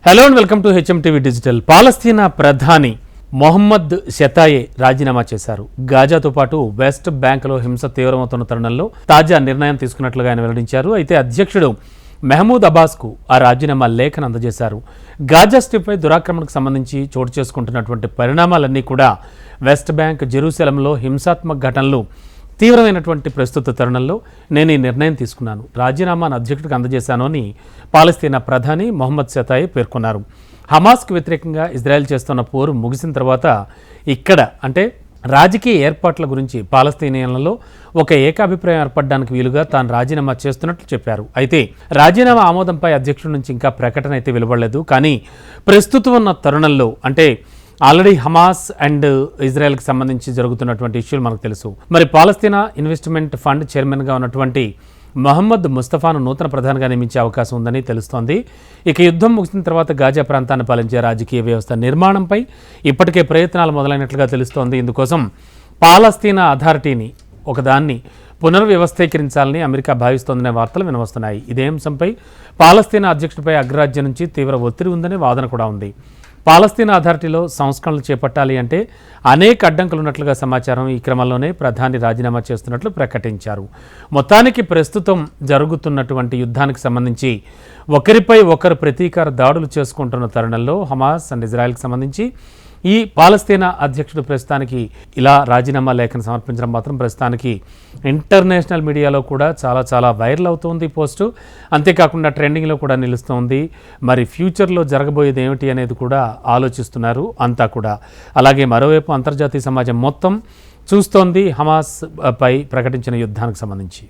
Hello and welcome to HMTV digital. పాలస్తీనా ప్రధాని Mohammad షతాయే రాజీనామా చేశారు. గాజాతో పాటు వెస్ట్ బ్యాంకులో హింస తీవ్రమవుతున్న తరుణంలో తాజా నిర్ణయం తీసుకున్నట్లుగా ఆయన వెల్లడించారు. అయితే అధ్యక్షుడు మెహమూద్ అబ్బాస్కు ఆ రాజీనామా లేఖను అందజేశారు. గాజా స్ట్రిప్పై దురాక్రమణకు సంబంధించి చోటు చేసుకుంటున్నటువంటి పరిణామాలన్నీ కూడా వెస్ట్ బ్యాంక్, జెరూసలంలో హింసాత్మక ఘటనలు తీవ్రమైనటువంటి ప్రస్తుత తరుణంలో నేను ఈ నిర్ణయం తీసుకున్నాను, రాజీనామాను అధ్యక్షుడికి అందజేశాను అని పాలస్తీనా ప్రధాని మొహమ్మద్ షతాయే పేర్కొన్నారు. హమాస్కు వ్యతిరేకంగా ఇజ్రాయెల్ చేస్తున్న పోరు ముగిసిన తర్వాత ఇక్కడ అంటే రాజకీయ ఏర్పాట్ల గురించి పాలస్తీనియన్లలో ఒక ఏకాభిప్రాయం ఏర్పడడానికి వీలుగా తాను రాజీనామా చేస్తున్నట్లు చెప్పారు. అయితే రాజీనామా ఆమోదంపై అధ్యక్షుడి నుంచి ఇంకా ప్రకటన అయితే వెలువడలేదు. కానీ ప్రస్తుతం ఉన్న తరుణంలో అంటే ఆల్రెడీ హమాస్ అండ్ ఇజ్రాయెల్కి సంబంధించి జరుగుతున్నటువంటి ఇష్యూలు మనకు తెలుసు. మరి పాలస్తీనా ఇన్వెస్ట్మెంట్ ఫండ్ చైర్మన్గా ఉన్నటువంటి మహమ్మద్ ముస్తఫాను నూతన ప్రధానిగా నియమించే అవకాశం ఉందని తెలుస్తోంది. ఇక యుద్ధం ముగిసిన తర్వాత గాజా ప్రాంతాన్ని పాలించే రాజకీయ వ్యవస్థ నిర్మాణంపై ఇప్పటికే ప్రయత్నాలు మొదలైనట్లుగా తెలుస్తోంది. ఇందుకోసం పాలస్తీనా అథారిటీని ఒకదాన్ని పునర్వ్యవస్థీకరించాలని అమెరికా భావిస్తోందనే వార్తలు వినవస్తున్నాయి. ఇదే అంశంపై పాలస్తీనా అధ్యక్షుడిపై అగ్రరాజ్యం నుంచి తీవ్ర ఒత్తిడి ఉందనే వాదన కూడా ఉంది. పాలస్తీనా అథారిటీలో సంస్కరణలు చేపట్టాలి అంటే అనేక అడ్డంకులు ఉన్నట్లుగా సమాచారం. ఈ క్రమంలోనే ప్రధాని రాజీనామా చేస్తున్నట్లు ప్రకటించారు. మొత్తానికి ప్రస్తుతం జరుగుతున్నటువంటి యుద్ధానికి సంబంధించి ఒకరిపై ఒకరు ప్రతీకార దాడులు చేసుకుంటున్న తరుణంలో హమాస్ అండ్ ఇజ్రాయెల్కి సంబంధించి ఈ పాలస్తీనా అధ్యక్షుడు ప్రస్తుతానికి ఇలా రాజీనామా లేఖను సమర్పించడం మాత్రం ప్రస్తుతానికి ఇంటర్నేషనల్ మీడియాలో కూడా చాలా వైరల్ అవుతుంది పోస్టు. అంతేకాకుండా ట్రెండింగ్లో కూడా నిలుస్తోంది. మరి ఫ్యూచర్లో జరగబోయేది ఏమిటి అనేది కూడా ఆలోచిస్తున్నారు అంతా కూడా. అలాగే మరోవైపు అంతర్జాతీయ సమాజం మొత్తం చూస్తోంది హమాస్ పై ప్రకటించిన యుద్ధానికి సంబంధించి.